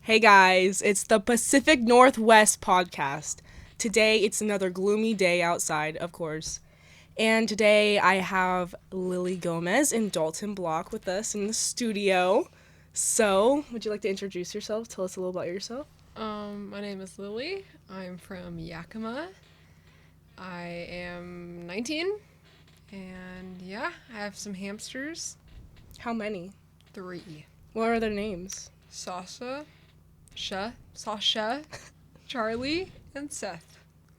Hey guys, it's the Pacific Northwest podcast. Today it's another gloomy day outside, of course. And today I have Lily Gomez and Dalton Block with us in the studio. So, would you like to introduce yourself? Tell us a little about yourself. My name is Lily. I'm from Yakima. I am 19. And yeah, I have some hamsters. How many? 3. What are their names? Sasha, Charlie, and Seth.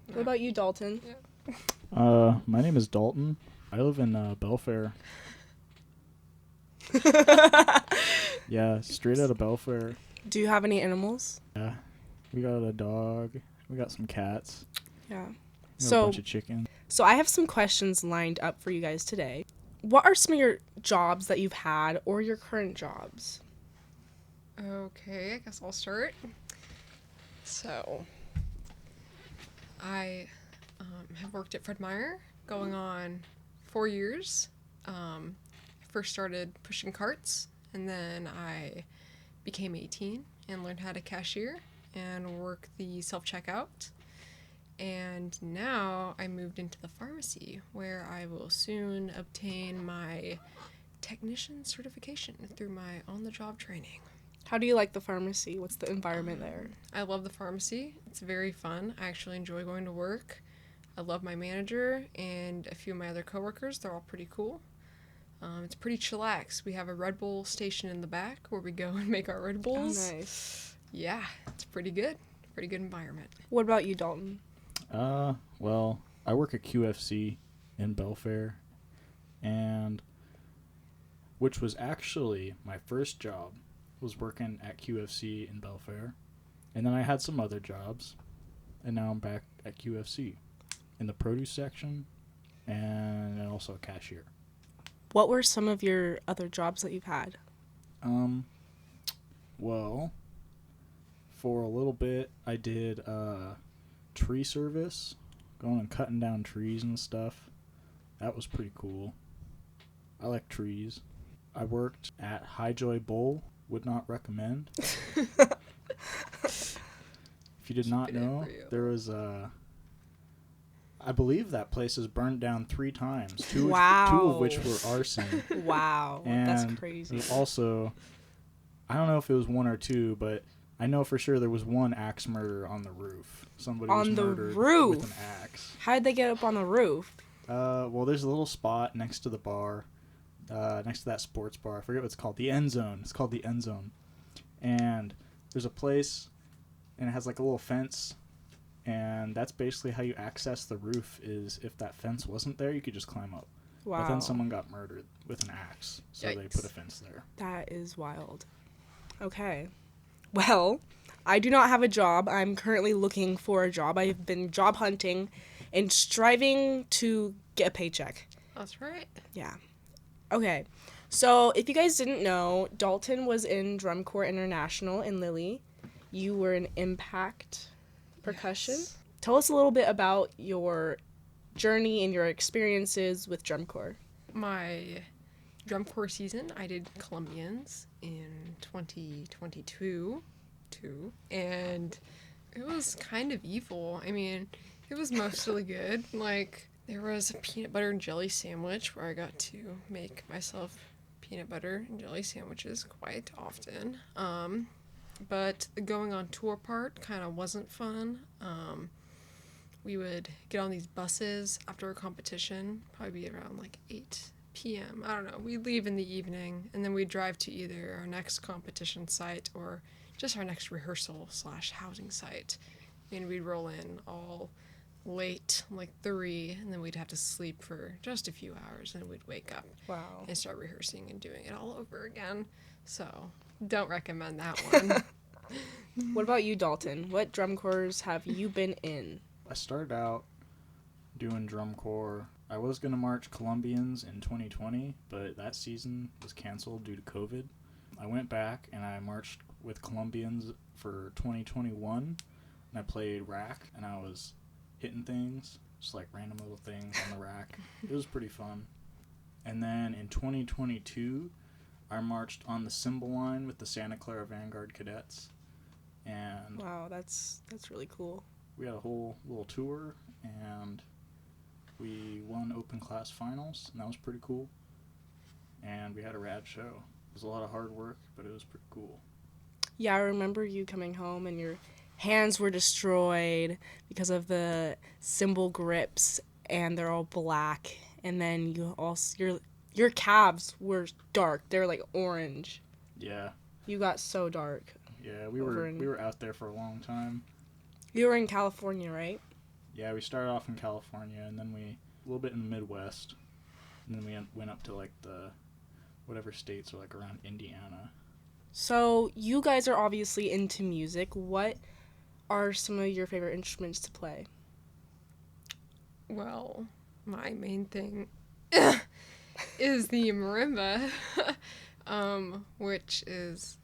What about you, Dalton? My name is Dalton. I live in Belfair. Yeah, straight out of Belfair. Do you have any animals? Yeah, we got a dog. We got some cats. Yeah. We got a bunch of chickens. So I have some questions lined up for you guys today. What are some of your jobs that you've had or your current jobs? Okay, I guess I'll start. So, I have worked at Fred Meyer going on 4 years. I first started pushing carts, and then I became 18 and learned how to cashier and work the self-checkout. And now I moved into the pharmacy, where I will soon obtain my technician certification through my on-the-job training. How do you like the pharmacy? What's the environment there? I love the pharmacy. It's very fun. I actually enjoy going to work. I love my manager and a few of my other coworkers. They're all pretty cool. It's pretty chillax. We have a Red Bull station in the back where we go and make our Red Bulls. Oh, nice. Yeah, it's pretty good. Pretty good environment. What about you, Dalton? Well, I work at QFC in Belfair, and which was actually my first job, was working at QFC in Belfair. And then I had some other jobs, and now I'm back at QFC in the produce section and also a cashier. What were some of your other jobs that you've had? Well, for a little bit, I did tree service, going and cutting down trees and stuff. That was pretty cool. I like trees. I worked at Highjoy Bowl. Would not recommend. If you did not know, there was I believe that place was burned down 3 times. Two of which were arson. Wow, And that's crazy. Also, I don't know if it was 1 or 2, but I know for sure there was 1 axe murder on the roof. Somebody was murdered with an axe. How did they get up on the roof? Well, there's a little spot next to the bar, next to that sports bar. I forget what it's called. The End Zone. It's called the End Zone. And there's a place, and it has like a little fence, and that's basically how you access the roof. Is if that fence wasn't there, you could just climb up. Wow. But then someone got murdered with an axe, so Yikes. they put a fence there. That is wild. Okay. Well, I do not have a job. I'm currently looking for a job. I've been job hunting and striving to get a paycheck. That's right. Yeah. Okay. So, if you guys didn't know, Dalton was in Drum Corps International, and Lily, you were in Impact Percussion. Yes. Tell us a little bit about your journey and your experiences with Drum Corps. My drum corps season, I did Columbians in 2022, and it was kind of evil. I mean, it was mostly good. Like, there was a peanut butter and jelly sandwich where I got to make myself peanut butter and jelly sandwiches quite often. But the going on tour part kind of wasn't fun. We would get on these buses after a competition, probably be around like 8 p.m. I don't know. We'd leave in the evening, and then we'd drive to either our next competition site or just our next rehearsal/housing site. And we'd roll in all late, like 3, and then we'd have to sleep for just a few hours, and we'd wake up Wow. and start rehearsing and doing it all over again. So, don't recommend that one. What about you, Dalton? What drum corps have you been in? I started out doing drum corps. I was going to march Columbians in 2020, but that season was canceled due to COVID. I went back and I marched with Columbians for 2021, and I played rack, and I was hitting things, just like random little things on the rack. It was pretty fun. And then in 2022, I marched on the cymbal line with the Santa Clara Vanguard Cadets. And Wow, that's really cool. we had a whole little tour, and we won open class finals, and that was pretty cool. And we had a rad show. It was a lot of hard work, but it was pretty cool. Yeah, I remember you coming home and your hands were destroyed because of the cymbal grips, and they're all black. And then you also your calves were dark. They were like orange. Yeah, You got so dark. yeah, we Over were in- we were out there for a long time. You were in California, right? Yeah, we started off in California, and then we a little bit in the Midwest, and then we went up to like the whatever states are like around Indiana. So you guys are obviously into music. What are some of your favorite instruments to play? Well, my main thing is the marimba, which is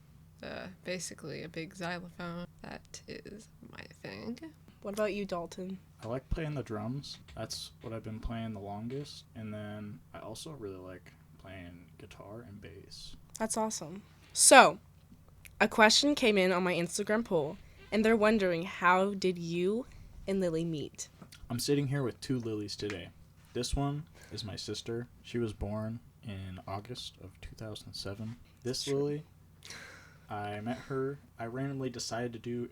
basically a big xylophone. That is my thing. What about you, Dalton? I like playing the drums. That's what I've been playing the longest. And then I also really like playing guitar and bass. That's awesome. So, a question came in on my Instagram poll, and they're wondering, how did you and Lily meet? I'm sitting here with two Lilies today. This one is my sister. She was born in August of 2007. This Lily, I met her. I randomly decided to do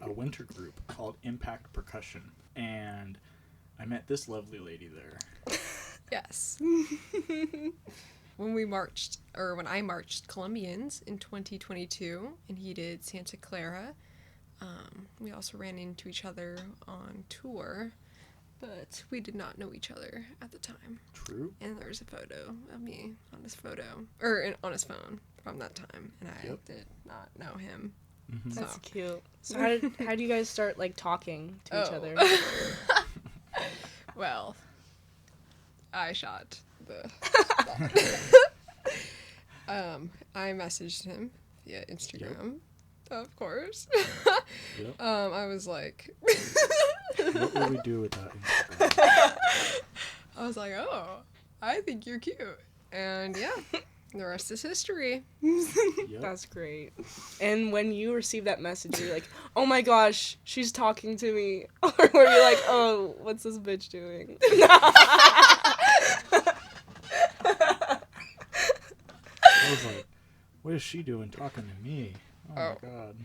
a winter group called Impact Percussion. And I met this lovely lady there. Yes. When I marched Colombians in 2022, and he did Santa Clara, we also ran into each other on tour, but we did not know each other at the time. True. And there's a photo of me on his on his phone from that time, and I Yep. did not know him. Mm-hmm. That's So. cute. So how do you guys start like talking to each other? Well, I shot the I messaged him via Instagram, of course. Yep. I was like What would we do without Instagram? I was like, oh, I think you're cute. And yeah, the rest is history. Yep. That's great. And when you received that message, you're like, oh my gosh, she's talking to me. Or were you like, oh, what's this bitch doing? I was like, what is she doing talking to me? Oh Oh. my god.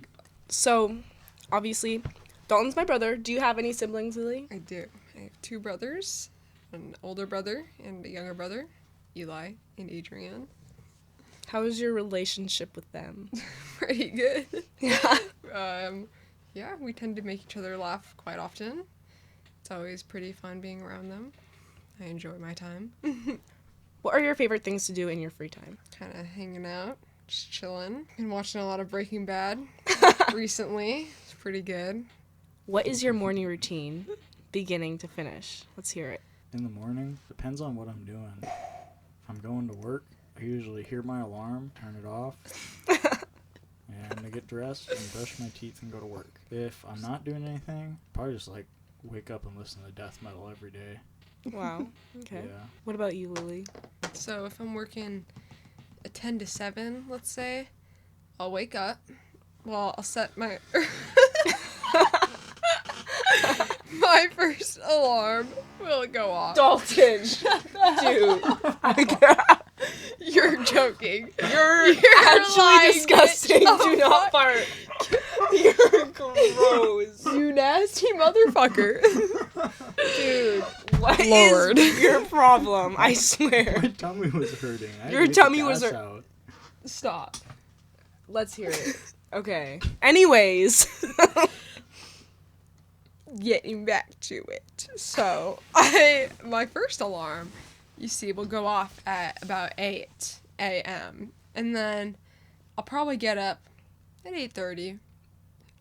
So, obviously, Dalton's my brother. Do you have any siblings, Lily? I do. I have two brothers, an older brother and a younger brother, Eli and Adrian. How is your relationship with them? Pretty good. Yeah. Yeah, we tend to make each other laugh quite often. It's always pretty fun being around them. I enjoy my time. What are your favorite things to do in your free time? Kind of hanging out, just chilling. Been watching a lot of Breaking Bad recently. It's pretty good. What is your morning routine, beginning to finish? Let's hear it. In the morning, depends on what I'm doing. If I'm going to work, I usually hear my alarm, turn it off, and I get dressed and brush my teeth and go to work. If I'm not doing anything, probably just like wake up and listen to death metal every day. Wow. Okay. Yeah. What about you, Lily? So if I'm working a 10 to 7, let's say, I'll wake up. Well, I'll set my my first alarm will go off. Dalton. Dude. You're joking. You're actually lying, disgusting. bitch. Do not fart. You're gross. You nasty motherfucker. Dude, what is Lord. your problem? I swear. My tummy was hurting. I had to Your get the tummy was gas hurt- out. Stop. Let's hear it. Okay. Anyways. Getting back to it. So, my first alarm, you see, will go off at about 8 a.m. And then I'll probably get up at 8:30.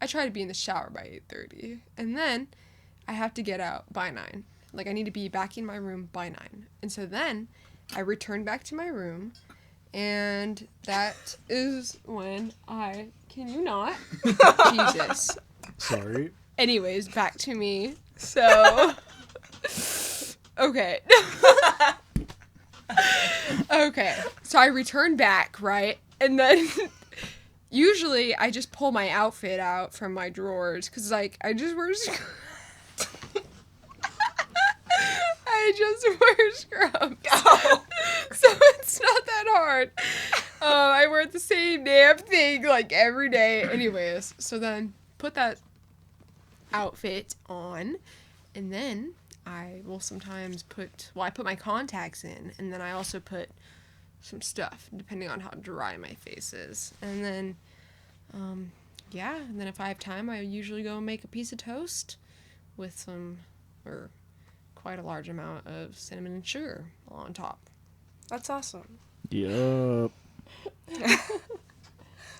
I try to be in the shower by 8:30. And then I have to get out by 9. Like, I need to be back in my room by 9. And so then I return back to my room. And that is when I... Can you not? Jesus. Sorry. Anyways, back to me. So, okay. Okay. So I return back, right? And then usually I just pull my outfit out from my drawers because, like, I just wear I just wear scrubs. Oh. So it's not that hard. I wear the same damn thing, like, every day. Anyways, so then put that outfit on, and then I will sometimes I put my contacts in, and then I also put some stuff, depending on how dry my face is. And then, and then if I have time, I usually go make a piece of toast with quite a large amount of cinnamon and sugar on top. That's awesome. Yup.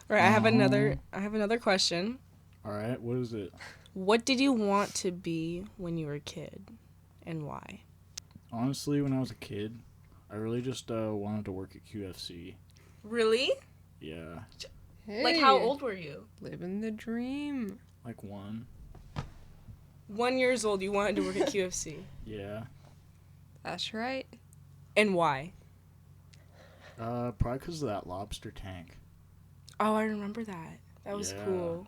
Right, I have another question. All right, what is it? What did you want to be when you were a kid, and why? Honestly, when I was a kid, I really just wanted to work at QFC. Really? Yeah, Hey, Like, how old were you? living the dream. like 1. 1 year old, you wanted to work at QFC. Yeah. That's right. And why? Probably because of that lobster tank. Oh, I remember that. That was Yeah. cool.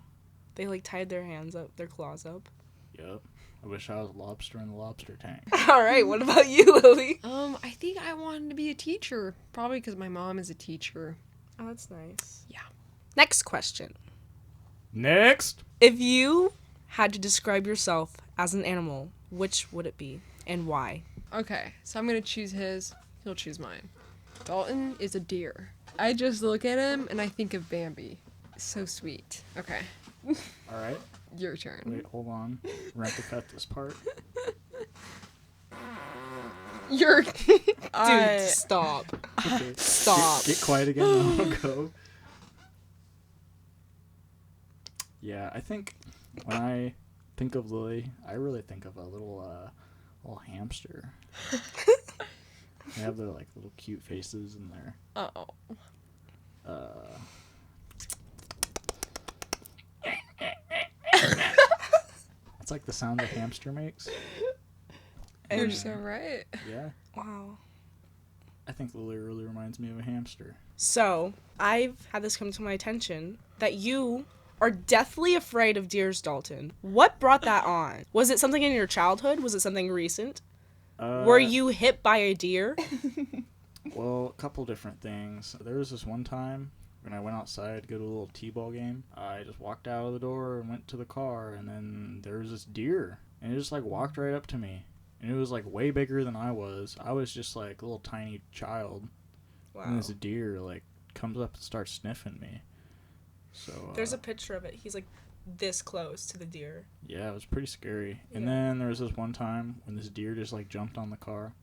They, like, tied their hands up, their claws up. Yep. I wish I was a lobster in the lobster tank. All right, what about you, Lily? I think I wanted to be a teacher. Probably because my mom is a teacher. Oh, that's nice. Yeah. Next question. Next! If you had to describe yourself as an animal, which would it be, and why? Okay, so I'm gonna choose his. He'll choose mine. Dalton is a deer. I just look at him and I think of Bambi. So sweet. Okay, All right. your turn. Wait, hold on. We're going to have to cut this part. Your Dude, stop. Okay. Stop. Get quiet again and I'll go. Yeah, I think when I think of Lily, I really think of a little hamster. They have their like little cute faces and their Oh. It's like the sound a hamster makes. You're And- so right. Yeah. Wow. I think Lily really reminds me of a hamster. So, I've had this come to my attention that you are deathly afraid of deers, Dalton. What brought that on? Was it something in your childhood? Was it something recent? Were you hit by a deer? Well, a couple different things. There was this one time when I went outside to go to a little t-ball game. I just walked out of the door and went to the car, and then there was this deer, and it just like walked right up to me, and it was like way bigger than I was. I was just like a little tiny child, and this deer like comes up and starts sniffing me. So There's a picture of it. He's like this close to the deer. yeah, it was pretty scary. And Yeah. then there was this one time when this deer just like jumped on the car.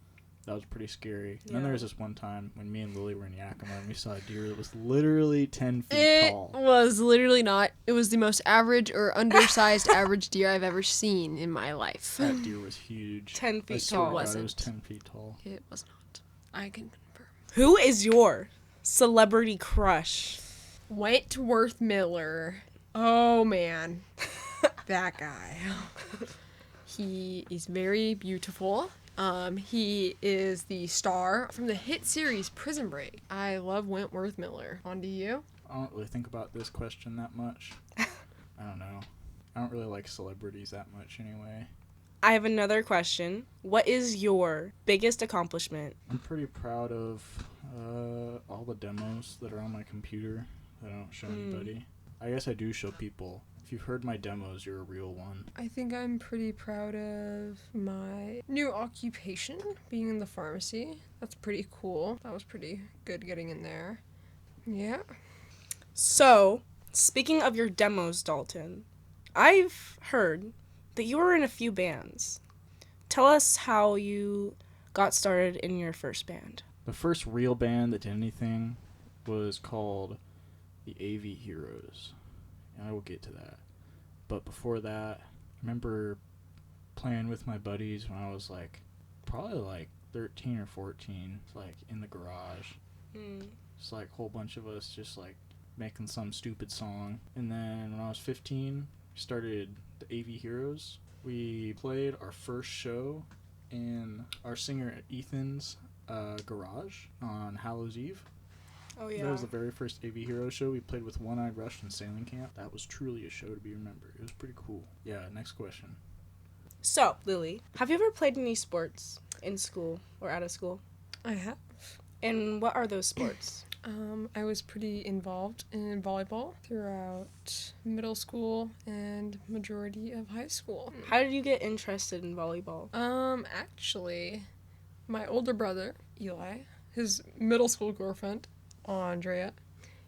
That was pretty scary. And then there Yeah. was this one time when me and Lily were in Yakima and we saw a deer that was literally 10 feet It tall. was literally not. It was the most average or undersized average deer I've ever seen in my life. That deer was huge. 10 I feet swear to tall. God, it Wasn't. was 10 feet tall. It was not. I can confirm. Who is your celebrity crush? Wentworth Miller. Oh man. That guy. He is very beautiful. He is the star from the hit series Prison Break. I love Wentworth Miller. On to you. I don't really think about this question that much. I don't know. I don't really like celebrities that much anyway. I have another question. What is your biggest accomplishment? I'm pretty proud of all the demos that are on my computer that I don't show anybody. I guess I do show people. If you've heard my demos, you're a real one. I think I'm pretty proud of my new occupation, being in the pharmacy. That's pretty cool. That was pretty good getting in there. Yeah. So, speaking of your demos, Dalton, I've heard that you were in a few bands. Tell us how you got started in your first band. The first real band that did anything was called the AV Heroes. And I will get to that. But before that, I remember playing with my buddies when I was like, probably like 13 or 14, like in the garage. Just like a whole bunch of us just like making some stupid song. And then when I was 15, we started the AV Heroes. We played our first show in our singer Ethan's garage on Hallows Eve. Oh yeah. That was the very first AV Hero show. We played with One Eyed Rush in sailing camp. That was truly a show to be remembered. It was pretty cool. Yeah, next question. So, Lily, have you ever played any sports in school or out of school? I have. And what are those sports? I was pretty involved in volleyball throughout middle school and majority of high school. How did you get interested in volleyball? Actually, my older brother, Eli, his middle school girlfriend, Andrea,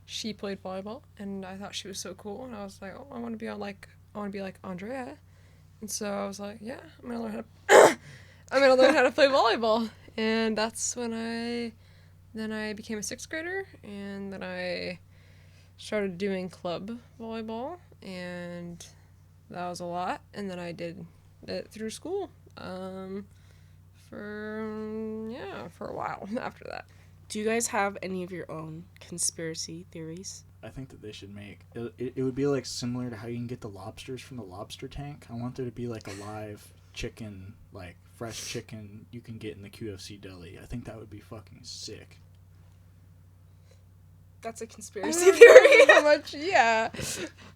she played volleyball, and I thought she was so cool, and I was like, oh, I want to be like Andrea. And so I was like, yeah, I'm gonna learn how to play volleyball. And that's when I became a 6th grader, and then I started doing club volleyball, and that was a lot. And then I did it through school for a while after that. Do you guys have any of your own conspiracy theories? I think that they should make it would be like similar to how you can get the lobsters from the lobster tank. I want there to be like a live chicken, like fresh chicken you can get in the QFC deli. I think that would be fucking sick. That's a conspiracy theory. How much? Yeah.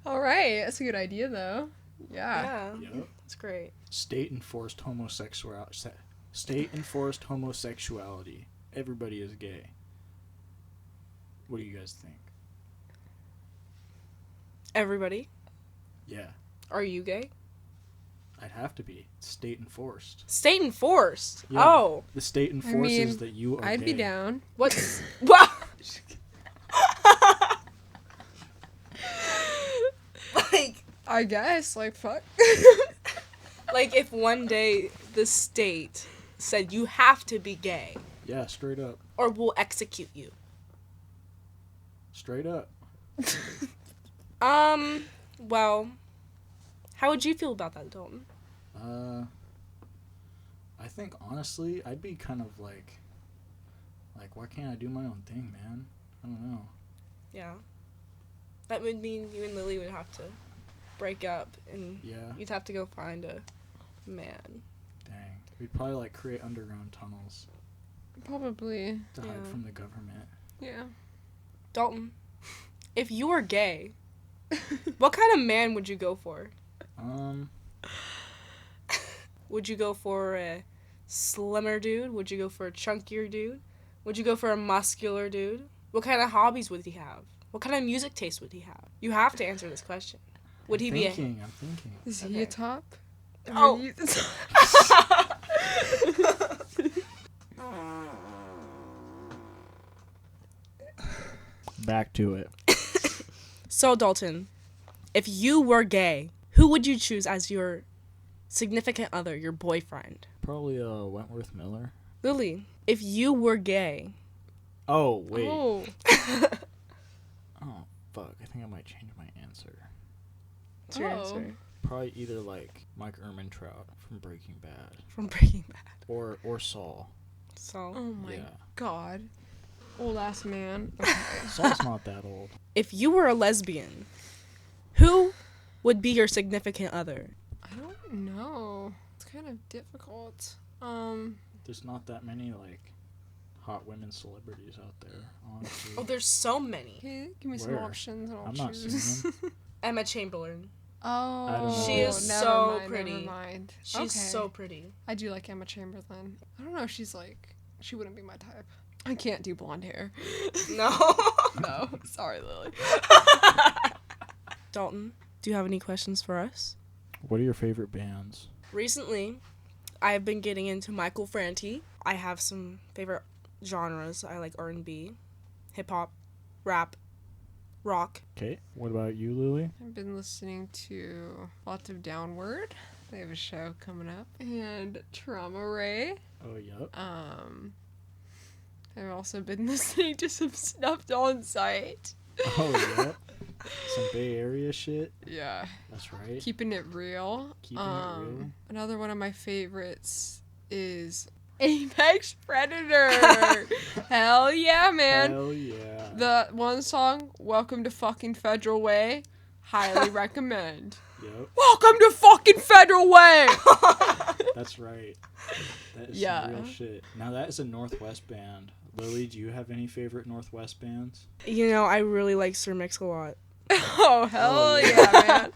All right. That's a good idea, though. Yeah. Yeah, Yep. that's great. State enforced homosexuality. Everybody is gay. What do you guys think? Everybody, Yeah, are you gay? I'd have to be. It's state enforced. State enforced. Yeah. Oh, The state enforces mean, that you are I'd gay. be down. what's what? Like, I guess. Like, fuck. like if one day the state said you have to be gay, Yeah, straight up. or we'll execute you. Straight up. Well, how would you feel about that, Dalton? I think honestly, I'd be kind of like, why can't I do my own thing, man? I don't know. Yeah. That would mean you and Lily would have to break up, and Yeah, you'd have to go find a man. dang. We'd probably like create underground tunnels Probably. to hide Yeah. from the government. Yeah. Dalton, if you were gay, what kind of man would you go for? Would you go for a slimmer dude? Would you go for a chunkier dude? Would you go for a muscular dude? What kind of hobbies would he have? What kind of music taste would he have? You have to answer this question. Would he be a... I'm thinking. Is he Okay. a top? Oh. Are you- Back to it. So, Dalton, if you were gay, who would you choose as your significant other, your boyfriend? Probably Wentworth Miller. Lily, if you were gay... Oh wait. Oh. Oh fuck! I think I might change my answer. What's your Oh. answer? Probably either like Mike Ehrmantraut from Breaking Bad From Breaking Bad. or Saul. So, Oh my Yeah. god. Old ass man. Okay. Saul's not that old. if you were a lesbian, who would be your significant other? I don't know. It's kind of difficult. There's not that many like hot women celebrities out there, honestly. Oh, there's so many. Okay, give me some Where? options and I'll I'm not choose. seeing them. Emma Chamberlain. Oh, I don't know. She is never so mind, pretty. Never mind. She's Okay. so pretty. I do like Emma Chamberlain. I don't know. She's like, she wouldn't be my type. I can't do blonde hair. No. No, sorry, Lily. Dalton, do you have any questions for us? What are your favorite bands? Recently, I've been getting into Michael Franti. I have some favorite genres. I like R&B, hip-hop, rap, rock. Okay. What about you, Lily? I've been listening to lots of Downward. They have a show coming up. And Trauma Ray. Oh, yep. I've also been listening to some Snuffed On Sight. Oh, yep. Some Bay Area shit. Yeah. That's right. Keeping it real. Keeping it real. Another one of my favorites is Apex Predator. Hell yeah, man. Hell yeah. The one song, Welcome to Fucking Federal Way, highly recommend. Yep. Welcome to fucking Federal Way! That's right. That is Yeah. some real shit. Now that is a Northwest band. Lily, do you have any favorite Northwest bands? You know, I really like Sir Mix-a-Lot. Oh, hell Oh, yeah, man.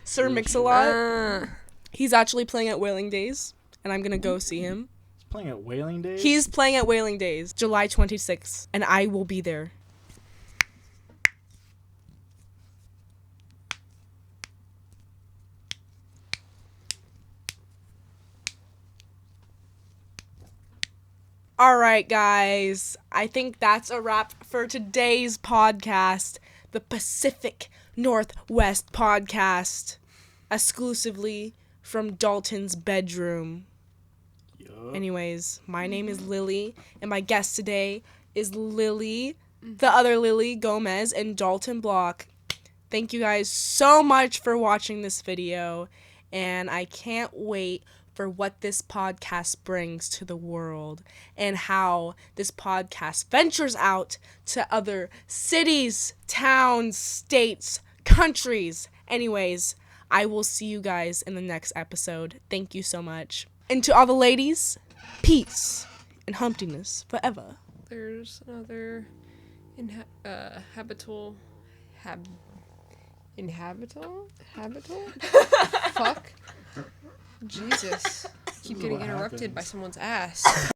Sir Really Mix-a-Lot. He's actually playing at Whaling Days, and I'm gonna go see him. He's playing at Whaling Days? He's playing at Whaling Days, July 26th, and I will be there. All right, guys. I think that's a wrap for today's podcast, the Pacific Northwest podcast, exclusively from Dalton's bedroom. Yup. Anyways, my name is Lily, and my guest today is Lily, the other Lily Gomez, and Dalton Block. Thank you guys so much for watching this video, and I can't wait for what this podcast brings to the world and how this podcast ventures out to other cities, towns, states, countries. Anyways, I will see you guys in the next episode. Thank you so much. And to all the ladies, peace and humptiness forever. There's another habitable. Fuck. Jesus. Keep getting What interrupted happens? by someone's ass.